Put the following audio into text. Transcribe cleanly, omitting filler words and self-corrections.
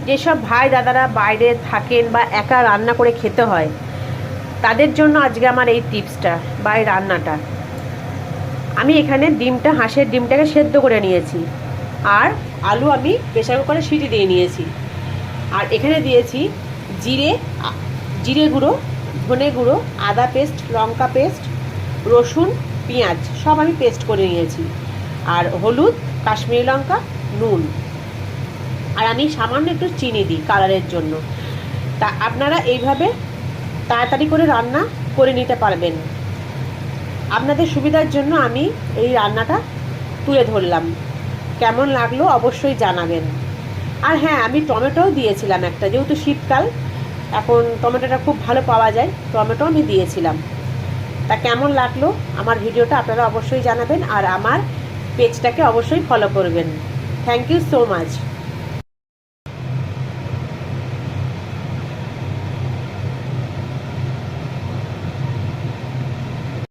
যেসব ভাই দাদারা বাইরে থাকেন বা একা রান্না করে খেতে হয়, তাদের জন্য আজকে আমার এই টিপসটা বা এই রান্নাটা। আমি এখানে ডিমটা, হাঁসের ডিমটাকে সেদ্ধ করে নিয়েছি, আর আলু আমি প্রেসার কুকারে সিটি দিয়ে নিয়েছি। আর এখানে দিয়েছি জিরে গুঁড়ো, ধনে গুঁড়ো, আদা পেস্ট, লঙ্কা পেস্ট, রসুন, পেঁয়াজ সব আমি পেস্ট করে নিয়েছি। আর হলুদ, কাশ্মীরি লঙ্কা, নুন, আর আমি সামান্য একটু চিনি দিই কালারের জন্য। তা আপনারা এইভাবে তাড়াতাড়ি করে রান্না করে নিতে পারবেন। আপনাদের সুবিধার জন্য আমি এই রান্নাটা তুলে ধরলাম। কেমন লাগলো অবশ্যই জানাবেন। আর হ্যাঁ, আমি টমেটোও দিয়েছিলাম একটা, যেহেতু শীতকাল, এখন টমেটোটা খুব ভালো পাওয়া যায়, টমেটো আমি দিয়েছিলাম। তা কেমন লাগলো আমার ভিডিওটা আপনারা অবশ্যই জানাবেন, আর আমার পেজটাকে অবশ্যই ফলো করবেন। Thank you so much.